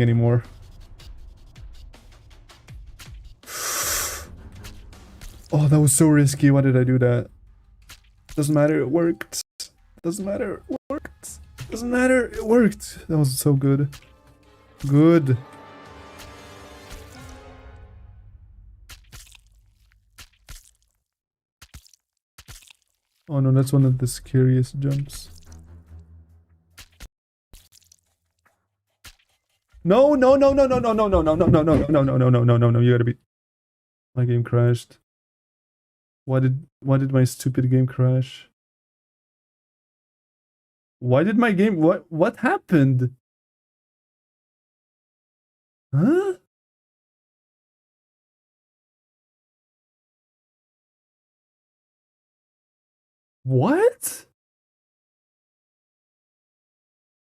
anymore. Oh, that was so risky. Why did I do that? Doesn't matter, it worked. Doesn't matter, it worked. Doesn't matter, it worked. That was so good. Good. Oh no, that's one of the scariest jumps. No, no, no, no, no, no, no, no, no, no, no, no, no, no, no, no, no, no, no, no, you gotta be. My game crashed. Why did my stupid game crash? Why did my game what happened? Huh? What?